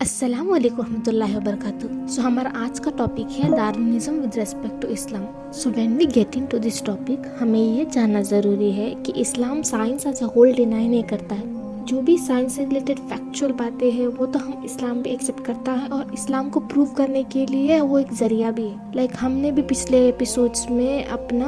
अस्सलाम वालेकुम रहमतुल्लाहि व बरकातुहू। सो हमारा आज का टॉपिक है Darwinism with respect to Islam. So when we get into this topic, हमें ये जानना ज़रूरी है कि Islam science as a whole deny नहीं करता है। जो भी साइंस से रिलेटेड फैक्चुअल बातें हैं वो तो हम इस्लाम पे एक्सेप्ट करता है, और इस्लाम को प्रूव करने के लिए वो एक जरिया भी है। लाइक हमने भी पिछले एपिसोड्स में अपना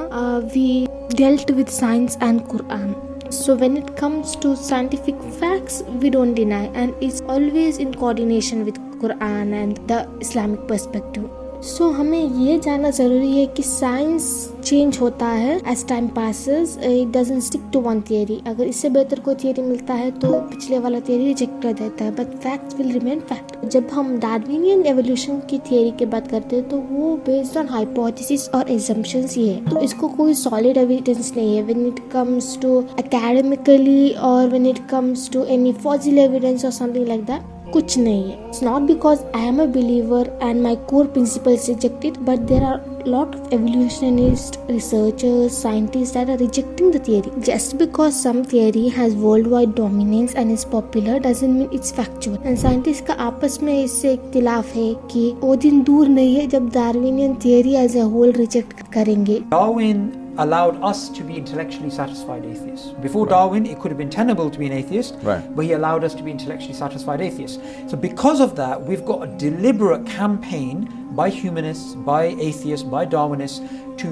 we dealt with science and Quran. So when it comes to scientific facts, we don't deny, and it's always in coordination with Quran and the Islamic perspective. So हमें ये जानना ज़रूरी है कि साइंस चेंज होता है as time passes. It doesn't stick to one theory. अगर इससे बेहतर कोई थियरी मिलता है तो पिछले वाला थियरी रिजेक्ट कर देता है, but facts will remain fact. जब हम डार्विनियन एवोल्यूशन की थियरी की बात करते हैं तो वो बेस्ड ऑन हाइपोथेसिस और एजम्पशंस ही है, तो इसको कोई सॉलिड एविडेंस नहीं है when it comes to academically or when it comes to any fossil evidence or something like that. कुछ नहीं है. It's not because I am a believer and my core principles reject it, but there are lot of evolutionist researchers, scientists that are rejecting the theory. Just because some theory has worldwide dominance and is popular doesn't mean it's factual. And scientists का आपस में इससे इख्तिलाफ है कि वो दिन दूर नहीं है जब Darwinian theory as a whole reject करेंगे. Darwin allowed us to be intellectually satisfied atheists. Before Darwin, it could have been tenable to be an atheist, but he allowed us to be intellectually satisfied atheists. So because of that, we've got a deliberate campaign by humanists, by atheists, by Darwinists to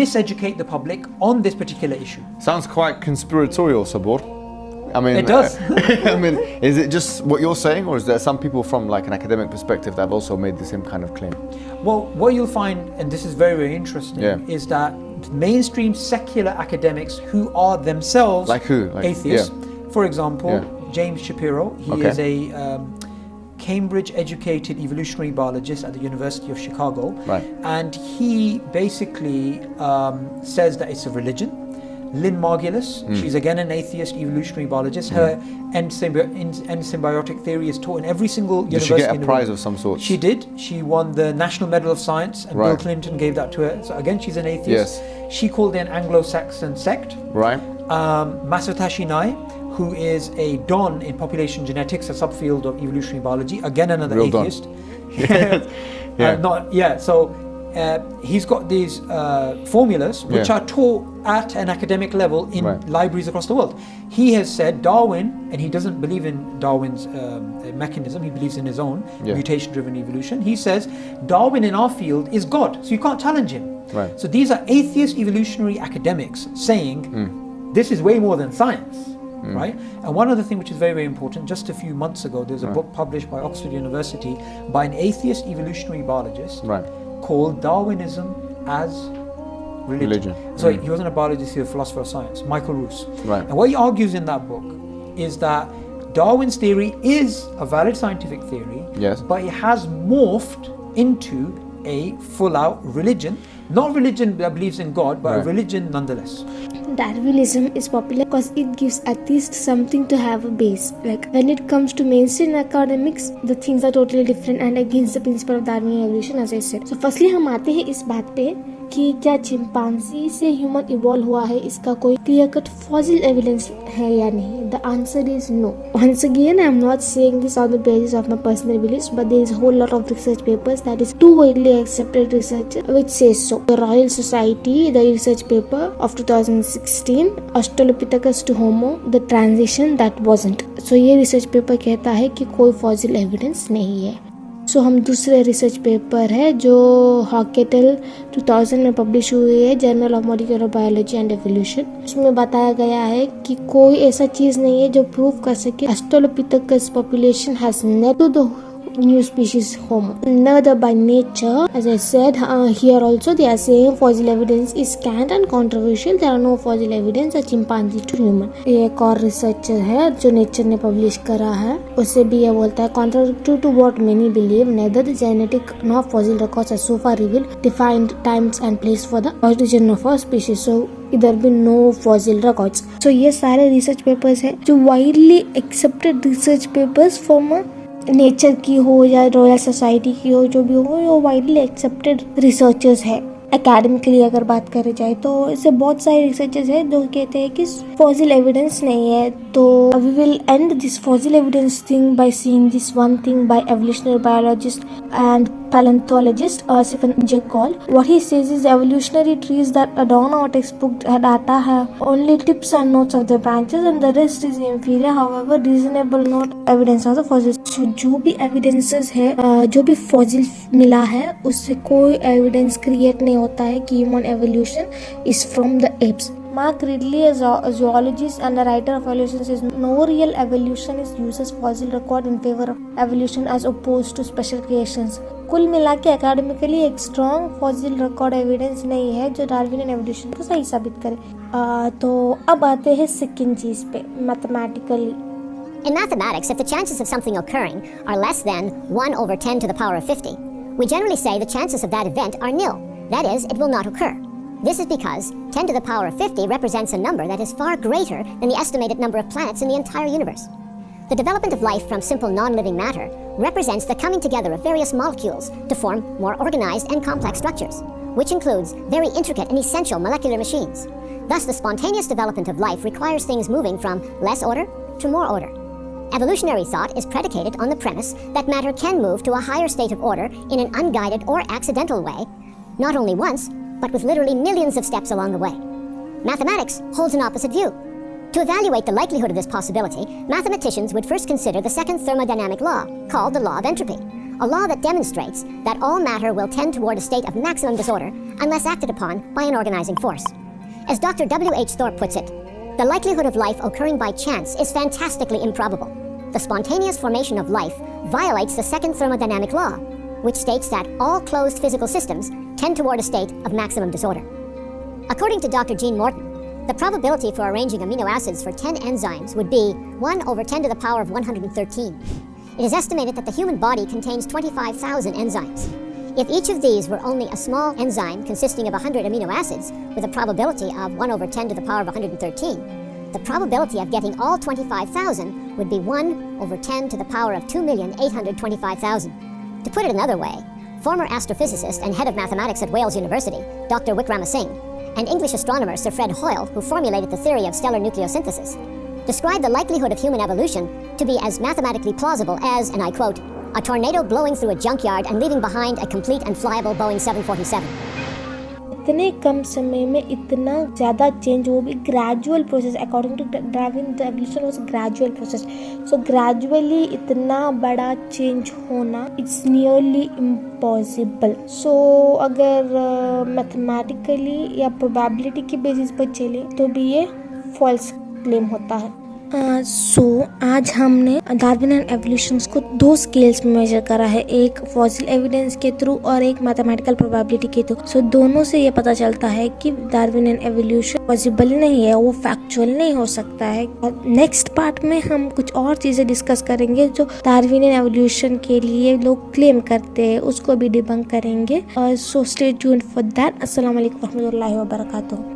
miseducate the public on this particular issue. Sounds quite conspiratorial, Sabor. I mean, it does. I mean, is it just what you're saying, or is there some people from like an academic perspective that have also made the same kind of claim? Well, what you'll find, and this is very, very interesting, is that mainstream secular academics who are themselves like who? Like, atheists. For example, James Shapiro, he is a Cambridge educated evolutionary biologist at the University of Chicago, and he basically says that it's a religion. Lynn Margulis, she's again an atheist evolutionary biologist. Her end symbiotic theory is taught in every single university. Did she get a prize of some sort? She did. She won the National Medal of Science, and Bill Clinton gave that to her. So again, she's an atheist. She called it an Anglo-Saxon sect. Masatoshi Nai, who is a don in population genetics, a subfield of evolutionary biology, again another atheist. So he's got these formulas which are taught at an academic level in libraries across the world. He has said Darwin, and he doesn't believe in Darwin's mechanism, he believes in his own mutation-driven evolution. He says Darwin in our field is God, so you can't challenge him. So these are atheist evolutionary academics saying this is way more than science. Right? And one other thing which is very, very important, just a few months ago, there was a book published by Oxford University by an atheist evolutionary biologist called Darwinism as Religion. So he wasn't a biologist, he was a philosopher of science, Michael Roos. And what he argues in that book is that Darwin's theory is a valid scientific theory, but it has morphed into a full-out religion. Not religion that believes in God, but a religion nonetheless. Darwinism is popular because it gives atheists something to have a base. Like when it comes to mainstream academics, the things are totally different and against the principle of Darwinian evolution, as I said. So firstly हम आते हैं इस बात पे कि क्या chimpanzee से human evolve हुआ है, इसका कोई क्लियर कट फॉसिल एविडेंस है या नहीं. The answer is no. Once again, I am not saying this on the basis of my personal beliefs, but there is a whole lot of research papers that is too widely accepted research which says so. The Royal Society, the research paper of 2016, Australopithecus to Homo, the transition that wasn't. So ये research paper कहता है कि कोई fossil evidence नहीं है. सो हम दूसरे research paper है जो हॉकेटल 2000 में पब्लिश हुई है, journal of molecular biology and evolution. उसमें बताया गया है कि कोई ऐसा चीज नहीं है जो प्रूव कर सके Australopithecus population has never the new species Homo. Neither by nature, as I said, here also they are saying fossil evidence is scant and controversial. There are no fossil evidence of chimpanzee to human. एक और researcher है जो nature ने publish करा है, उससे भी ये बोलता है contrary to what many believe, neither the genetic nor fossil records are so far revealed defined times and place for the origin of our species. So इधर भी no fossil records. So ये सारे रिसर्च पेपर्स है जो widely accepted research papers from nature की हो या royal society की हो, जो भी हो, वो वाइडली एक्सेप्टेड रिसर्चर्स है. एकेडमिकली अगर बात करी जाए तो इससे बहुत सारे रिसर्चेस है जो कहते हैं कि फॉसिल एविडेंस नहीं है. तो we will end this fossil evidence thing by seeing this one thing by evolutionary biologist and paleontologist Stephen Jay Gould. What he says is evolutionary trees that adorn our textbook data have only tips and notes of the branches and the rest is inferior. However, reasonable not evidence of the fossils. So जो भी evidences है, जो भी fossil मिला है उससे कोई evidence create नहीं होता है कि human evolution is from the apes. Mark Ridley, a zoologist and a writer of evolution, says no real evolutionist uses fossil record in favor of evolution as opposed to special creations. कुल मिला के academically एक strong fossil record evidence नहीं है जो Darwinian evolution को सही साबित करे. तो अब आते हैं सेकंड चीज पे, mathematically. In mathematics, if the chances of something occurring are less than 1 over 10 to the power of 50, we generally say the chances of that event are nil. That is, it will not occur. This is because 10 to the power of 50 represents a number that is far greater than the estimated number of planets in the entire universe. The development of life from simple non-living matter represents the coming together of various molecules to form more organized and complex structures, which includes very intricate and essential molecular machines. Thus, the spontaneous development of life requires things moving from less order to more order. Evolutionary thought is predicated on the premise that matter can move to a higher state of order in an unguided or accidental way, not only once, but with literally millions of steps along the way. Mathematics holds an opposite view. To evaluate the likelihood of this possibility, mathematicians would first consider the second thermodynamic law, called the law of entropy, a law that demonstrates that all matter will tend toward a state of maximum disorder unless acted upon by an organizing force. As Dr. W.H. Thorpe puts it, the likelihood of life occurring by chance is fantastically improbable. The spontaneous formation of life violates the second thermodynamic law, which states that all closed physical systems tend toward a state of maximum disorder. According to Dr. Gene Morton, the probability for arranging amino acids for 10 enzymes would be 1 over 10 to the power of 113. It is estimated that the human body contains 25,000 enzymes. If each of these were only a small enzyme consisting of 100 amino acids with a probability of 1 over 10 to the power of 113, the probability of getting all 25,000 would be 1 over 10 to the power of 2,825,000. To put it another way, former astrophysicist and head of mathematics at Wales University, Dr. Wickramasinghe, and English astronomer Sir Fred Hoyle, who formulated the theory of stellar nucleosynthesis, described the likelihood of human evolution to be as mathematically plausible as, and I quote, a tornado blowing through a junkyard and leaving behind a complete and flyable Boeing 747. इतने कम समय में इतना ज़्यादा change, वो भी gradual process. According to Darwin the evolution was gradual process. So gradually इतना बड़ा change होना इट्स नियरली इम्पॉसिबल. सो अगर मैथमेटिकली या प्रोबेबिलिटी के बेसिस पर चले तो भी ये फॉल्स क्लेम होता है. सो आज हमने डार्विनियन एवोल्यूशंस को दो स्केल्स में मेजर करा है, एक फॉसिल एविडेंस के थ्रू और एक मैथमेटिकल प्रोबेबिलिटी के थ्रू. सो दोनों से ये पता चलता है कि डार्विनियन एवोल्यूशन पॉसिबल नहीं है, वो फैक्चुअल नहीं हो सकता है. नेक्स्ट पार्ट में हम कुछ और चीजें डिस्कस करेंगे जो डार्विनियन एवोल्यूशन के लिए लोग क्लेम करते हैं, उसको भी डिबंक करेंगे. So stay tuned for that. अस्सलाम वालेकुम रहमतुल्लाहि व बरकातुहू.